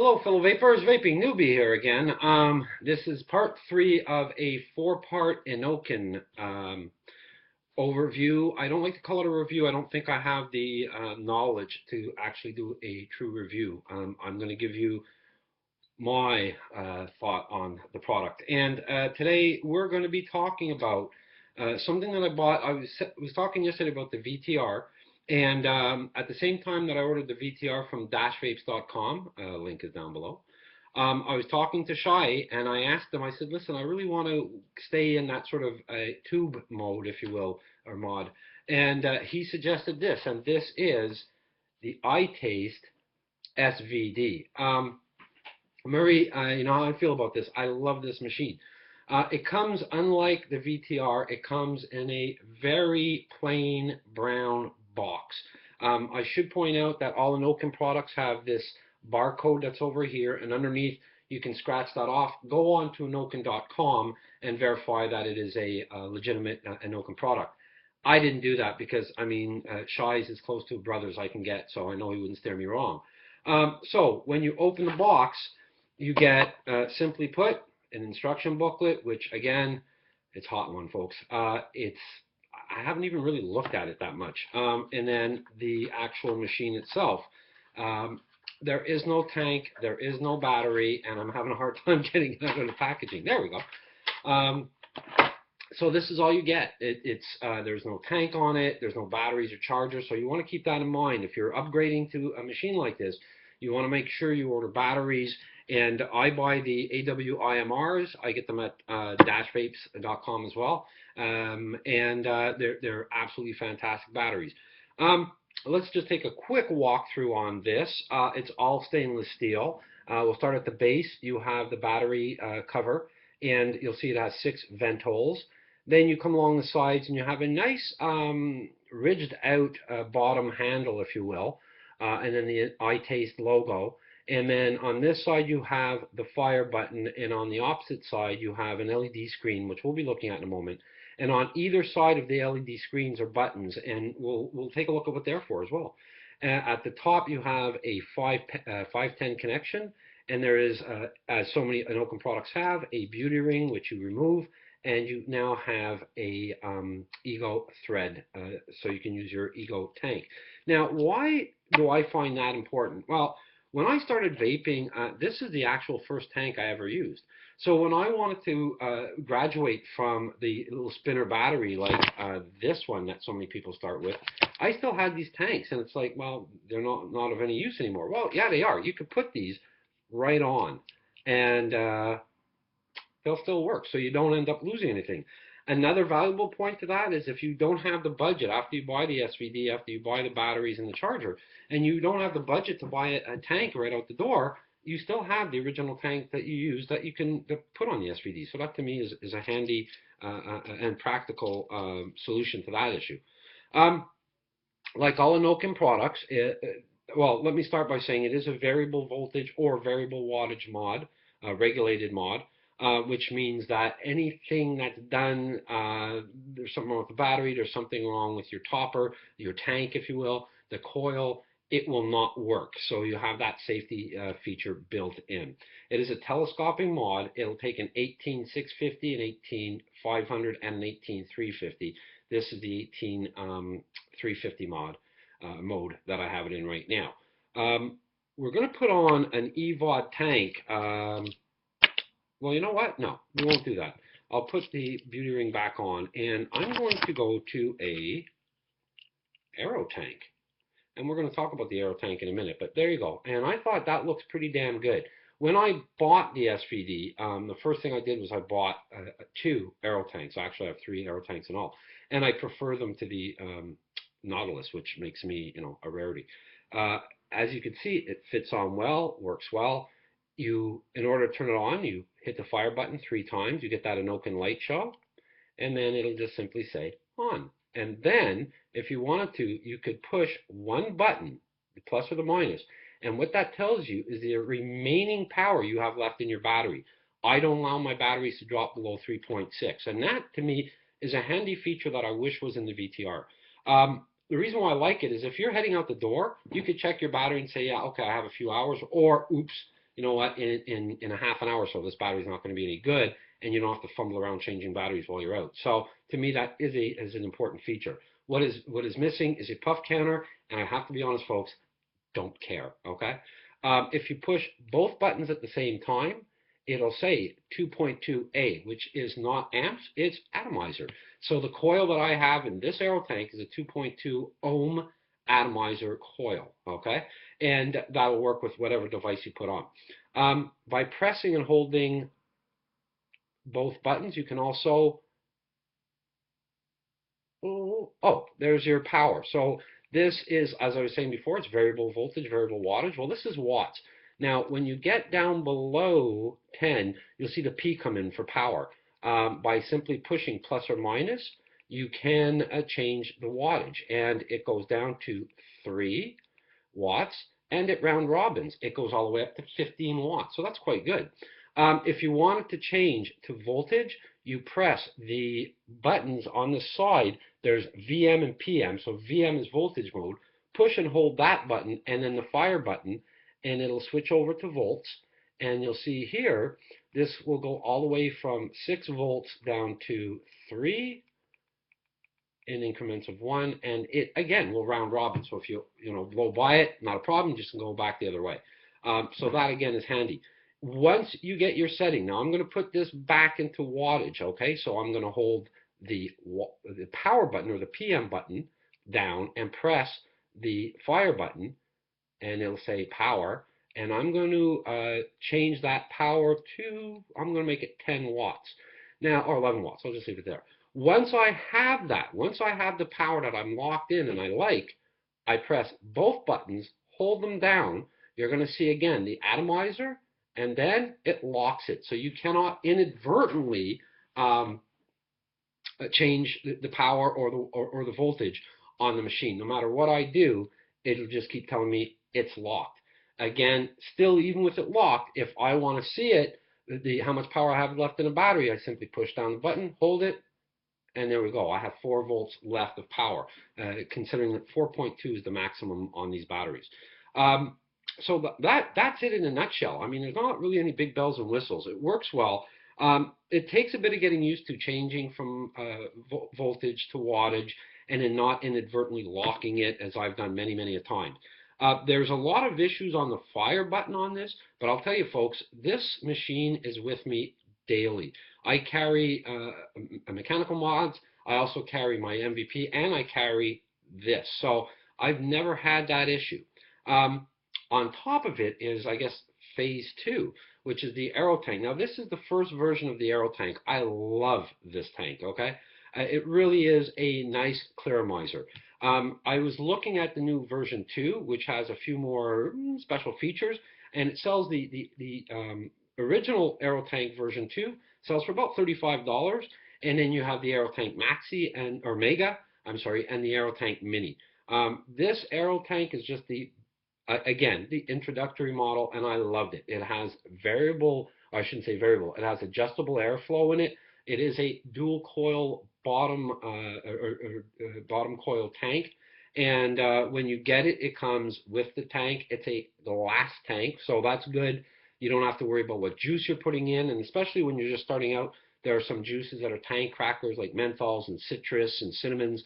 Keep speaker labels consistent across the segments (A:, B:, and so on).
A: Hello, fellow vapors. Vaping Newbie here again. This is part 3 of a 4-part Inokin overview. I don't like to call it a review. I don't think I have the knowledge to actually do a true review. I'm going to give you my thought on the product. And today we're going to be talking about something that I bought. I was talking yesterday about the VTR. And at the same time that I ordered the VTR from dashvapes.com, link is down below, I was talking to Shai and I asked him, I said, listen, I really want to stay in that sort of tube mode, if you will, or mod. And he suggested this, and this is the Itaste SVD. Murray, you know how I feel about this. I love this machine. It comes, unlike the VTR, it comes in a very plain brown box. I should point out that all Inokin products have this barcode that's over here, and underneath you can scratch that off. Go on to Inokin.com and verify that it is a legitimate Inokin product. I didn't do that because, I mean, Shai is as close to a brother as I can get, so I know he wouldn't steer me wrong. So when you open the box, you get, simply put, an instruction booklet, which again, it's a hot one, folks. I haven't even really looked at it that much. And then the actual machine itself. There is no tank, there is no battery, and I'm having a hard time getting it out of the packaging. There we go. So this is all you get. There's no tank on it, there's no batteries or chargers, so you want to keep that in mind. If you're upgrading to a machine like this, you want to make sure you order batteries. And I buy the AWIMRs. I get them at dashvapes.com as well. And they're absolutely fantastic batteries. Let's just take a quick walkthrough on this. It's all stainless steel. We'll start at the base. You have the battery cover, and you'll see it has 6 vent holes. Then you come along the sides, and you have a nice ridged out bottom handle, if you will, and then the Itaste logo. And then on this side you have the fire button, and on the opposite side you have an LED screen, which we'll be looking at in a moment. And on either side of the LED screens are buttons, and we'll take a look at what they're for as well. At the top you have a 510 connection, and there is, as so many Inokin products have, a beauty ring which you remove, and you now have a Ego thread, so you can use your Ego tank. Now, why do I find that important? Well, when I started vaping, this is the actual first tank I ever used. So when I wanted to graduate from the little spinner battery like this one that so many people start with, I still had these tanks, and it's like, well, they're not of any use anymore. Well, yeah, they are. You could put these right on, and they'll still work, so you don't end up losing anything. Another valuable point to that is if you don't have the budget after you buy the SVD, after you buy the batteries and the charger, and you don't have the budget to buy a tank right out the door, you still have the original tank that you use that you can put on the SVD. So that to me is a handy and practical solution to that issue. Like all Inokin products, well, let me start by saying it is a variable voltage or variable wattage mod, regulated mod. Which means that anything that's done, there's something wrong with the battery, there's something wrong with your topper, your tank, if you will, the coil, it will not work. So you have that safety feature built in. It is a telescoping mod. It'll take an 18650, an 18500, and an 18350. This is the 18350 mode that I have it in right now. We're going to put on an EVOD tank. Well, you know what? No, we won't do that. I'll put the beauty ring back on, and I'm going to go to a Aerotank. And we're going to talk about the Aerotank in a minute, but there you go. And I thought that looks pretty damn good. When I bought the SVD, the first thing I did was I bought 2 Aerotanks. I actually have 3 Aerotanks in all. And I prefer them to the Nautilus, which makes me, you know, a rarity. As you can see, it fits on well, works well. In order to turn it on, you hit the fire button 3 times. You get that Inokin light show, and then it'll just simply say on. And then, if you wanted to, you could push one button, the plus or the minus, and what that tells you is the remaining power you have left in your battery. I don't allow my batteries to drop below 3.6, and that, to me, is a handy feature that I wish was in the VTR. The reason why I like it is if you're heading out the door, you could check your battery and say, yeah, okay, I have a few hours, or oops, you know what, in a half an hour or so, this battery's not going to be any good, and you don't have to fumble around changing batteries while you're out. So to me, that is an important feature. What is missing is a puff counter, and I have to be honest, folks, don't care, okay? If you push both buttons at the same time, it'll say 2.2A, which is not amps, it's atomizer. So the coil that I have in this Aerotank is a 2.2 ohm atomizer coil, okay? And that'll work with whatever device you put on. By pressing and holding both buttons, you can also, oh, there's your power. So this is, as I was saying before, it's variable voltage, variable wattage. Well, this is watts. Now, when you get down below 10, you'll see the P come in for power. By simply pushing plus or minus, you can change the wattage. And it goes down to 3 watts. And at round robins, it goes all the way up to 15 watts. So that's quite good. If you wanted to change to voltage, you press the buttons on the side. There's VM and PM. So VM is voltage mode. Push and hold that button and then the fire button, and it'll switch over to volts. And you'll see here, this will go all the way from 6 volts down to 3 in increments of 1, and it again will round robin. So if you blow by it, not a problem, just go back the other way. So that again is handy. Once you get your setting, now I'm going to put this back into wattage, okay? So I'm going to hold the power button or the PM button down and press the fire button, and it'll say power. And I'm going to change that power to, I'm going to make it 10 watts. Now, or 11 watts, I'll just leave it there. Once I have that, once I have the power that I'm locked in and I like, I press both buttons, hold them down. You're going to see again the atomizer, and then it locks it. So you cannot inadvertently change the power or the voltage on the machine. No matter what I do, it'll just keep telling me it's locked. Again, still even with it locked, if I want to see it, how much power I have left in the battery, I simply push down the button, hold it, and there we go. I have 4 volts left of power, considering that 4.2 is the maximum on these batteries. So that's it in a nutshell. I mean, there's not really any big bells and whistles. It works well. It takes a bit of getting used to changing from voltage to wattage and then not inadvertently locking it, as I've done many, many a time. There's a lot of issues on the fire button on this, but I'll tell you folks, this machine is with me daily. I carry a mechanical mods, I also carry my MVP, and I carry this. So I've never had that issue. On top of it is, I guess, phase 2, which is the Aerotank. Now, this is the first version of the Aerotank. I love this tank, okay? It really is a nice clearomizer. I was looking at the new version 2, which has a few more special features, and it sells the original Aerotank version 2 sells for about $35, and then you have the Aerotank Maxi or Mega, and the Aerotank Mini. This Aerotank is just again, the introductory model, and I loved it. It has variable, I shouldn't say variable, it has adjustable airflow in it. It is a dual coil bottom coil tank, and when you get it, it comes with the tank. It's a glass tank, so that's good. You don't have to worry about what juice you're putting in, and especially when you're just starting out, there are some juices that are tank crackers like menthols and citrus and cinnamons.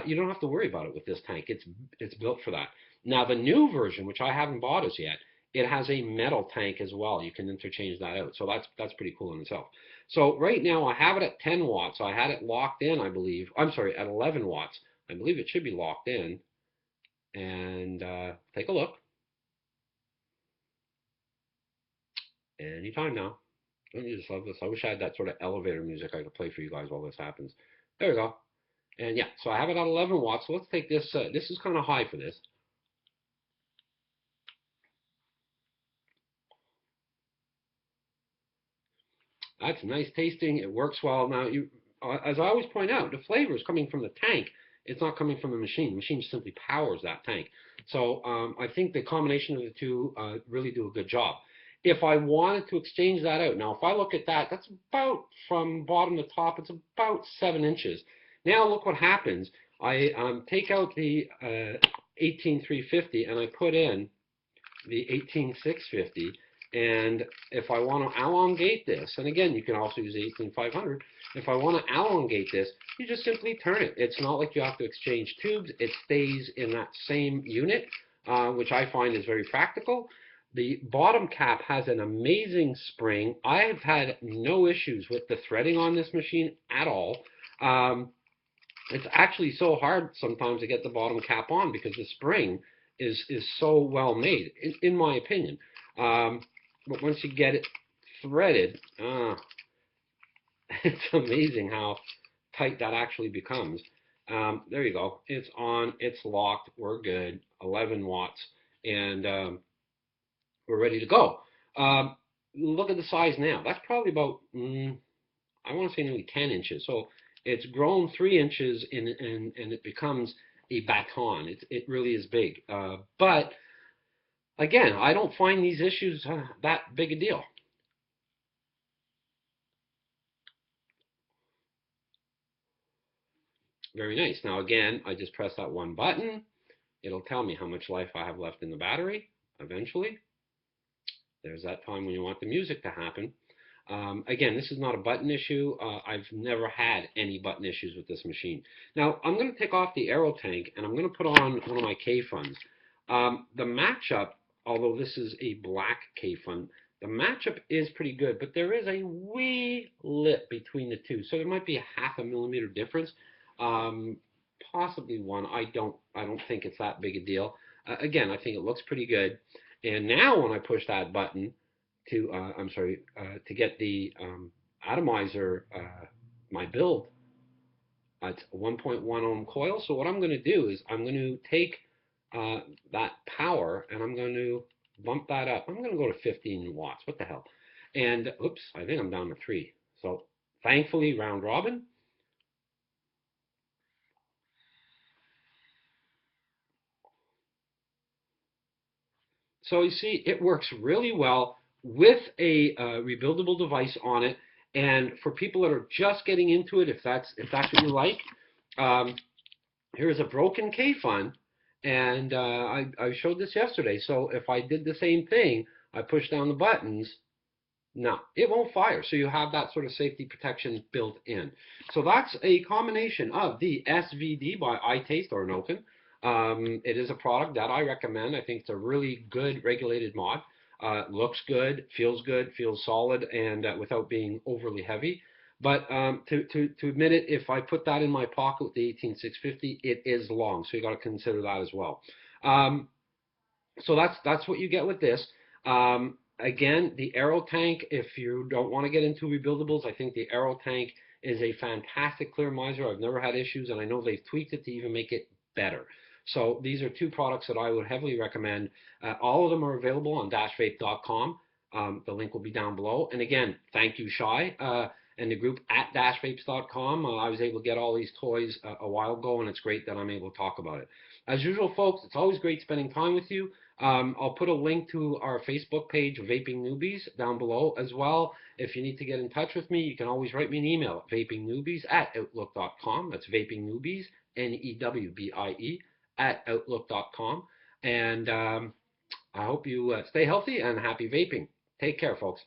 A: You don't have to worry about it with this tank. It's built for that. Now, the new version, which I haven't bought as yet, it has a metal tank as well. You can interchange that out. So that's pretty cool in itself. So right now, I have it at 10 watts. I had it locked in, I believe. I'm sorry, at 11 watts. I believe it should be locked in. And take a look. Anytime now. Don't you just love this? I wish I had that sort of elevator music I could play for you guys while this happens. There we go. And yeah, so I have it at 11 watts. So let's take this. This is kind of high for this. That's nice tasting. It works well. Now, as I always point out, the flavor is coming from the tank. It's not coming from the machine. The machine simply powers that tank. So I think the combination of the two really do a good job. If I wanted to exchange that out, now if I look at that, that's about from bottom to top, it's about 7 inches. Now look what happens. I take out the 18350 and I put in the 18650, And if I want to elongate this, and again, you can also use 18500. If I want to elongate this, you just simply turn it. It's not like you have to exchange tubes. It stays in that same unit, which I find is very practical. The bottom cap has an amazing spring. I have had no issues with the threading on this machine at all. It's actually so hard sometimes to get the bottom cap on because the spring is so well made, in my opinion. But once you get it threaded, it's amazing how tight that actually becomes. There you go. It's on. It's locked. We're good. 11 watts. And we're ready to go. Look at the size now. That's probably about, I want to say nearly 10 inches. So it's grown 3 inches and it becomes a baton. It really is big. But again, I don't find these issues that big a deal. Very nice. Now again, I just press that one button. It'll tell me how much life I have left in the battery eventually. There's that time when you want the music to happen. Again, this is not a button issue. I've never had any button issues with this machine. Now, I'm going to take off the Aerotank and I'm going to put on one of my K-Funs. The matchup, although this is a black K-Fun, the matchup is pretty good, but there is a wee lip between the two. So there might be a 0.5 millimeter difference. Possibly one. I don't think it's that big a deal. Again, I think it looks pretty good. And now when I push that button to, to get the atomizer, my build, it's a 1.1 ohm coil. So what I'm going to do is I'm going to take that power and I'm going to bump that up. I'm going to go to 15 watts. What the hell? And oops, I think I'm down to 3. So thankfully, round robin. So you see, it works really well with a rebuildable device on it. And for people that are just getting into it, if that's what you like, here's a broken K-Fun, and I showed this yesterday. So if I did the same thing, I push down the buttons, no, it won't fire. So you have that sort of safety protection built in. So that's a combination of the SVD by Itaste Original Areotank. It is a product that I recommend. I think it's a really good regulated mod. Looks good, feels solid, and without being overly heavy. But to admit it, if I put that in my pocket with the 18650, it is long. So you got to consider that as well. So that's what you get with this. Again, the Aerotank, if you don't want to get into rebuildables, I think the Aerotank is a fantastic clear miser. I've never had issues, and I know they've tweaked it to even make it better. So these are two products that I would heavily recommend. All of them are available on dashvape.com. The link will be down below. And again, thank you, Shai, and the group at dashvapes.com. I was able to get all these toys a while ago, and it's great that I'm able to talk about it. As usual, folks, it's always great spending time with you. I'll put a link to our Facebook page, Vaping Newbies, down below as well. If you need to get in touch with me, you can always write me an email at vapingnewbies@outlook.com. That's Vaping Newbies, Newbie, @outlook.com. And I hope you stay healthy and happy vaping. Take care, folks.